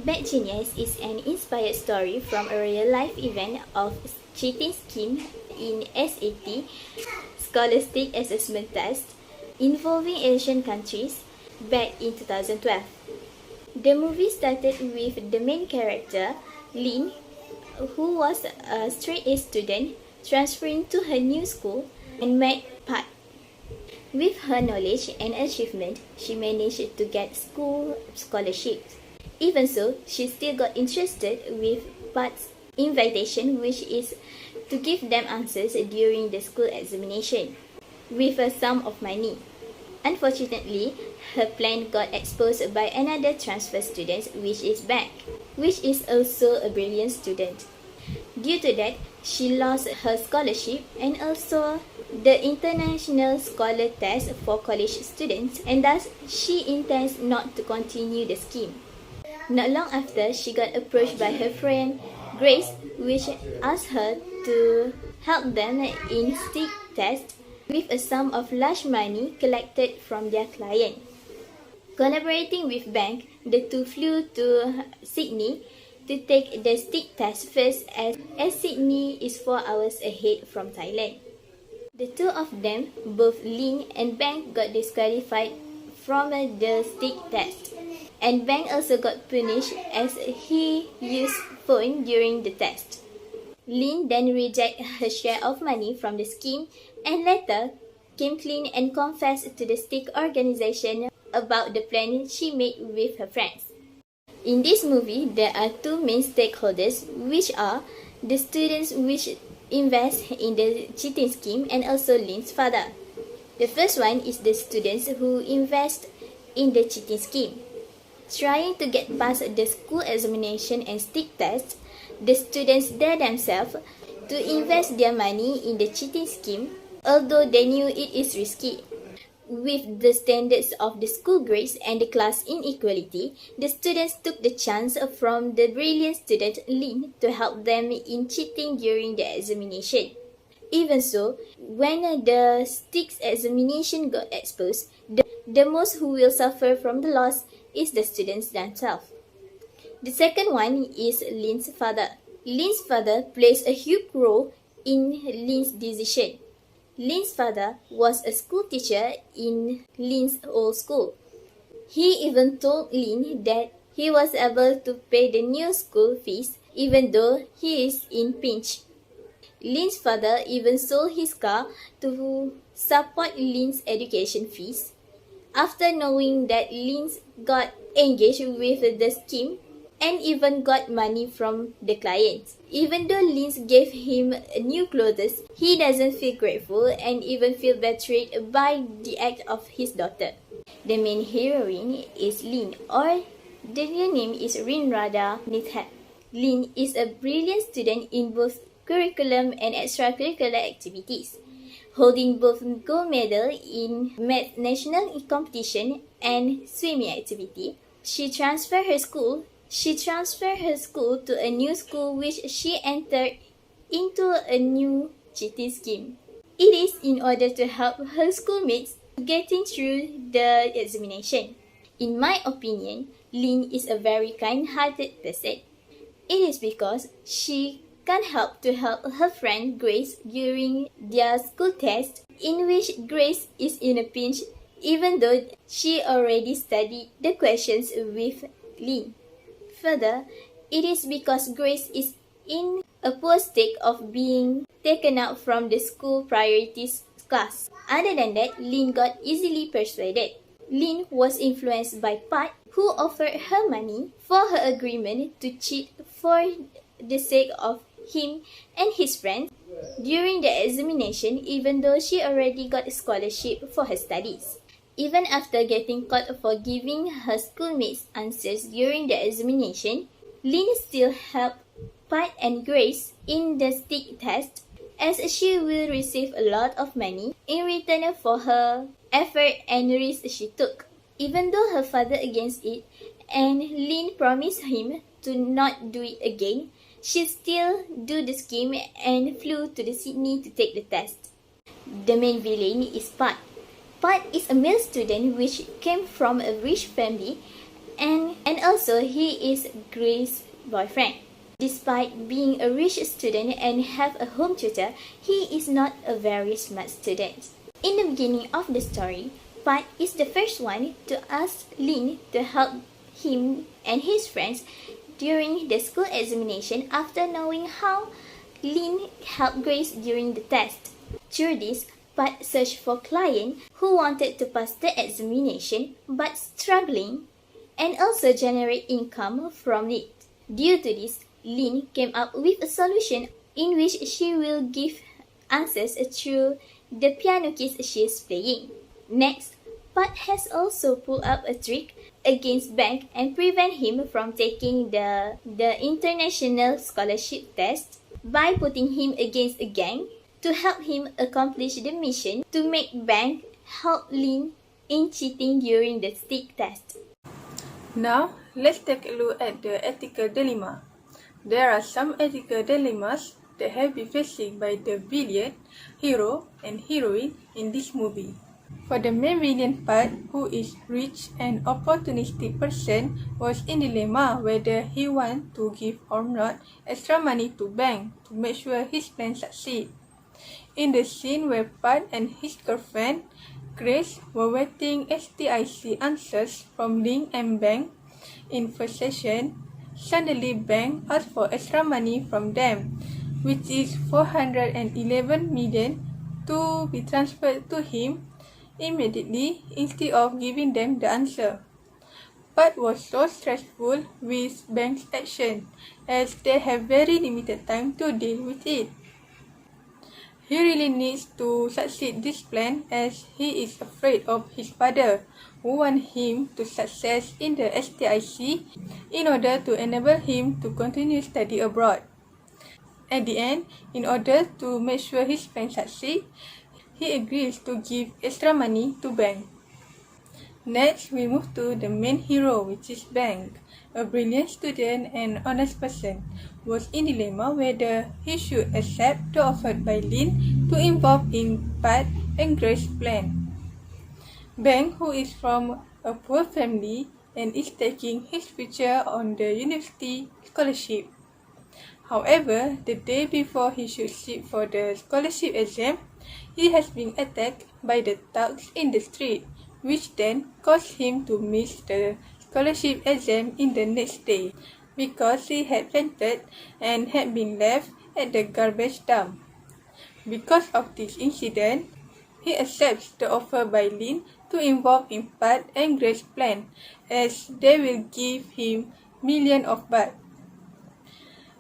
Bad Genius is an inspired story from a real-life event of cheating scheme in SAT Scholastic Assessment Test involving Asian countries back in 2012. The movie started with the main character, Lin, who was a straight-A student transferring to her new school and met Pat. With her knowledge and achievement, she managed to get school scholarships. Even so, she still got interested with Pat's invitation, which is to give them answers during the school examination, with a sum of money. Unfortunately, her plan got exposed by another transfer student, which is Beck, which is also a brilliant student. Due to that, she lost her scholarship and also the International Scholar Test for college students, and thus she intends not to continue the scheme. Not long after, she got approached by her friend Grace, which asked her to help them in stick test with a sum of large money collected from their client. Collaborating with Bank, the two flew to Sydney to take the stick test first as Sydney is 4 hours ahead from Thailand. The two of them, both Lin and Bank, got disqualified from the stick test, and Bank also got punished as he used phone during the test. Lin then rejected her share of money from the scheme and later came clean and confessed to the stick organization about the plan she made with her friends. In this movie, there are two main stakeholders, which are the students which invest in the cheating scheme and also Lin's father. The first one is the students who invest in the cheating scheme. Trying to get past the school examination and stick test, the students dare themselves to invest their money in the cheating scheme, although they knew it is risky. With the standards of the school grades and the class inequality, the students took the chance from the brilliant student Lin to help them in cheating during the examination. Even so, when the sticks examination got exposed, the most who will suffer from the loss is the students themselves. The second one is Lin's father. Lin's father plays a huge role in Lin's decision. Lin's father was a school teacher in Lin's old school. He even told Lin that he was able to pay the new school fees even though he is in pinch. Lin's father even sold his car to support Lin's education fees. After knowing that Lin got engaged with the scheme and even got money from the clients. Even though Lin gave him new clothes, he doesn't feel grateful and even feel betrayed by the act of his daughter. The main heroine is Lin, or the real name is Rinrada Nithap. Lin is a brilliant student in both curriculum and extracurricular activities, holding both gold medal in math national competition and swimming activity. She transferred her school to a new school which she entered into a new cheating scheme. It is in order to help her schoolmates getting through the examination. In my opinion, Lin is a very kind-hearted person. It is because she can't help to help her friend Grace during their school test, in which Grace is in a pinch even though she already studied the questions with Lin. Further, it is because Grace is in a poor state of being taken out from the school priorities class. Other than that, Lin got easily persuaded. Lin was influenced by Pat, who offered her money for her agreement to cheat for the sake of him and his friends during the examination, even though she already got a scholarship for her studies. Even after getting caught for giving her schoolmates answers during the examination, Lin still helped Pat and Grace in the stick test, as she will receive a lot of money in return for her effort and risk she took. Even though her father against it and Lin promised him to not do it again, she still do the scheme and flew to the Sydney to take the test. The main villain is Pat. Pat is a male student which came from a rich family and And also, he is Grace's boyfriend. Despite being a rich student and have a home tutor, he is not a very smart student. In the beginning of the story, Pat is the first one to ask Lynn to help him and his friends during the school examination after knowing how Lynn helped Grace during the test. Through this, Pat searched for clients who wanted to pass the examination but struggling and also generate income from it. Due to this, Lynn came up with a solution in which she will give answers through the piano keys she is playing. Next, Pat has also pulled up a trick against Ben and prevent him from taking the international scholarship test by putting him against a gang to help him accomplish the mission to make Ben help Lynn in cheating during the stick test. Now, let's take a look at the ethical dilemma. There are some ethical dilemmas that have been faced by the villain, hero, and heroine in this movie. For the main villain Pat, who is rich and opportunistic person, was in dilemma whether he want to give or not extra money to bank to make sure his plan succeed. In the scene where Pat and his girlfriend, Grace, were waiting STIC answers from Lynn and Bank in first session, suddenly Bank asked for extra money from them, which is 411 million to be transferred to him immediately instead of giving them the answer. Pat was so stressful with Bank's action as they have very limited time to deal with it. He really needs to succeed this plan as he is afraid of his father, who wants him to success in the STIC in order to enable him to continue study abroad. At the end, in order to make sure his plan succeed, he agrees to give extra money to Bank. Next, we move to the main hero, which is Bank. A brilliant student and honest person, was in dilemma whether he should accept the offer by Lynn to involve in Pat and Grace's plan. Bank, who is from a poor family and is taking his future on the university scholarship. However, the day before he should sit for the scholarship exam, he has been attacked by the thugs in the street, which then caused him to miss the scholarship exam in the next day because he had fainted and had been left at the garbage dump. Because of this incident, he accepts the offer by Lynn to involve in Pat and Grace's plan as they will give him millions of baht.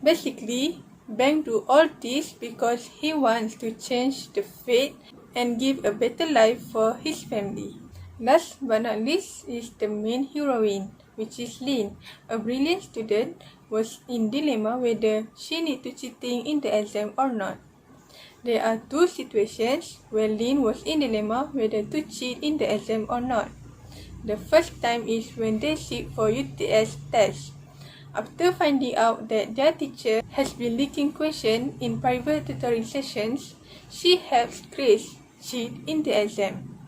Basically, Bank do all this because he wants to change the fate and give a better life for his family. Last but not least is the main heroine, which is Lynn. A brilliant student was in dilemma whether she need to cheating in the exam or not. There are two situations where Lynn was in dilemma whether to cheat in the exam or not. The first time is when they sit for UTS test. After finding out that their teacher has been leaking questions in private tutoring sessions, she helps Grace cheat in the exam.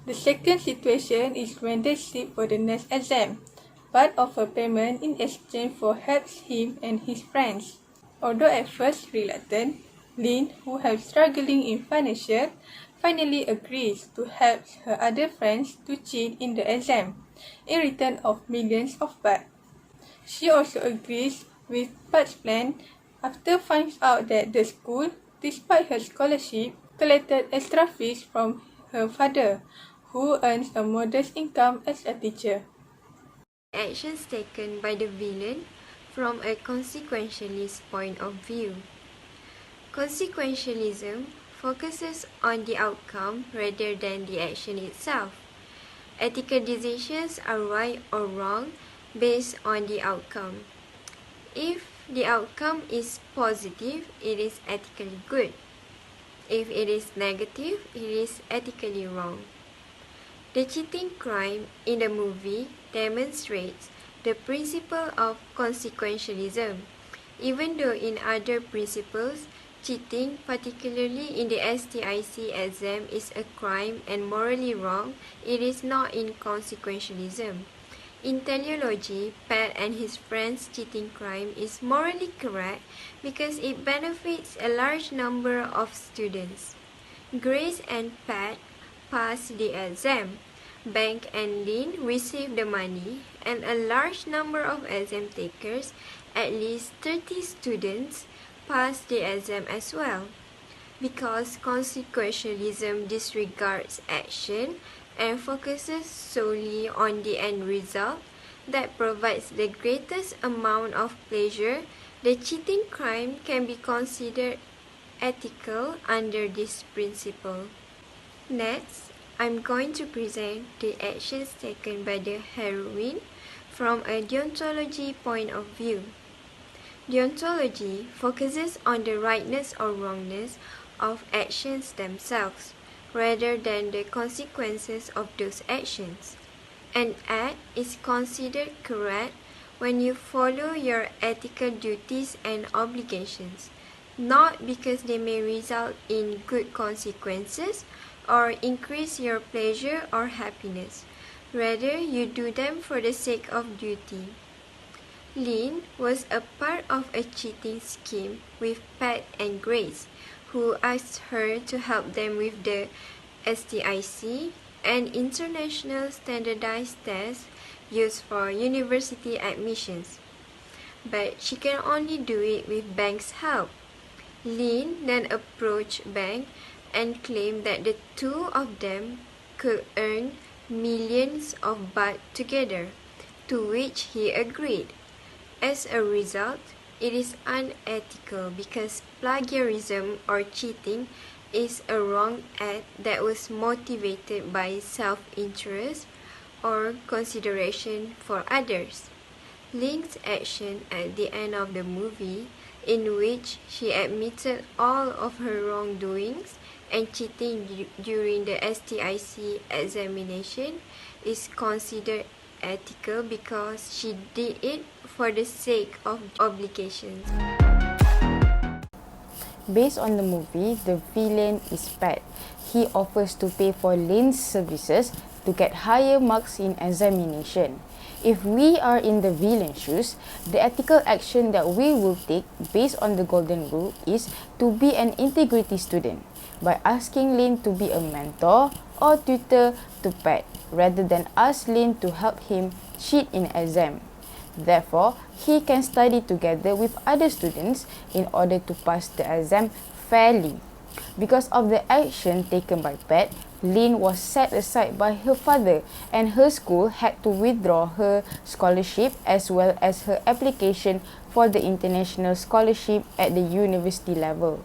The second situation is when they sit for the next exam. Part of her payment in exchange for helps him and his friends. Although at first reluctant, Lynn, who has struggling in financial, finally agrees to help her other friends to cheat in the exam, in return of millions of baht. She also agrees with Pat's plan after finds out that the school, despite her scholarship, collected extra fees from her father, who earns a modest income as a teacher. Actions taken by the villain from a consequentialist point of view. Consequentialism focuses on the outcome rather than the action itself. Ethical decisions are right or wrong based on the outcome. If the outcome is positive, it is ethically good. If it is negative, it is ethically wrong. The cheating crime in the movie demonstrates the principle of consequentialism. Even though in other principles, cheating, particularly in the STIC exam, is a crime and morally wrong, it is not in consequentialism. In teleology, Pat and his friends' cheating crime is morally correct because it benefits a large number of students. Grace and Pat pass the exam. Bank and Lynn receive the money, and a large number of exam takers, at least 30 students, pass the exam as well. Because consequentialism disregards action and focuses solely on the end result that provides the greatest amount of pleasure, the cheating crime can be considered ethical under this principle. Next, I'm going to present the actions taken by the heroine from a deontology point of view. Deontology focuses on the rightness or wrongness of actions themselves, rather than the consequences of those actions. An act is considered correct when you follow your ethical duties and obligations, not because they may result in good consequences or increase your pleasure or happiness. Rather, you do them for the sake of duty. Lynn was a part of a cheating scheme with Pat and Grace, who asked her to help them with the STIC, an international standardized test used for university admissions. But she can only do it with Bank's help. Lynn then approached Bank and claimed that the two of them could earn millions of baht together, to which he agreed. As a result, it is unethical because plagiarism or cheating is a wrong act that was motivated by self-interest or consideration for others. Lynn's action at the end of the movie, in which she admitted all of her wrongdoings and cheating during the STIC examination, is considered ethical because she did it for the sake of obligations. Based on the movie, the villain is Pat. He offers to pay for Lynn's services to get higher marks in examination. If we are in the villain's shoes, the ethical action that we will take based on the golden rule is to be an integrity student by asking Lynn to be a mentor or tutor to Pat, rather than ask Lynn to help him cheat in exam. Therefore, he can study together with other students in order to pass the exam fairly. Because of the action taken by Pat, Lynn was set aside by her father and her school had to withdraw her scholarship as well as her application for the international scholarship at the university level.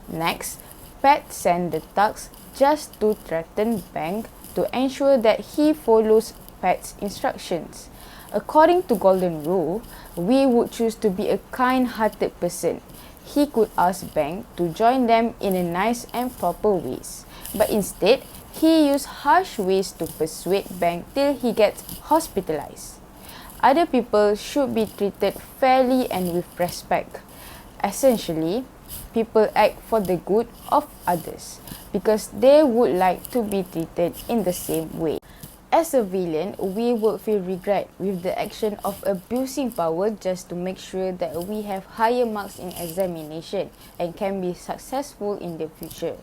Next, Pat sent the thugs just to threaten Bank to ensure that he follows Pat's instructions. According to Golden Rule, we would choose to be a kind-hearted person. He could ask Bank to join them in a nice and proper ways, but instead, he used harsh ways to persuade Bank till he gets hospitalized. Other people should be treated fairly and with respect. Essentially, people act for the good of others because they would like to be treated in the same way. As a villain, we would feel regret with the action of abusing power just to make sure that we have higher marks in examination and can be successful in the future.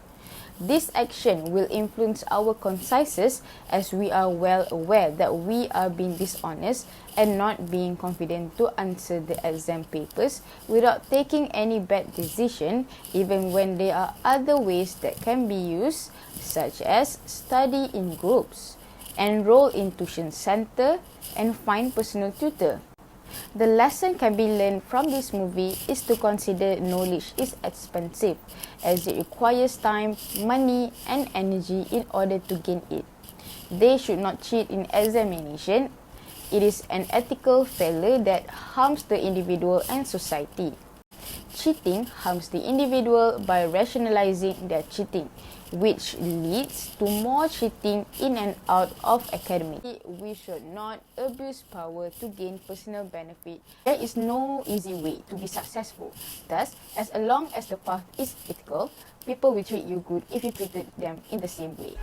This action will influence our consciences as we are well aware that we are being dishonest and not being confident to answer the exam papers without taking any bad decision, even when there are other ways that can be used, such as study in groups, enroll in tuition center, and find personal tutor. The lesson can be learned from this movie is to consider knowledge is expensive as it requires time, money and energy in order to gain it. They should not cheat in examination. It is an ethical failure that harms the individual and society. Cheating harms the individual by rationalizing their cheating, which leads to more cheating in and out of academic. We should not abuse power to gain personal benefit. There is no easy way to be successful. Thus, as long as the path is ethical, people will treat you good if you treated them in the same way.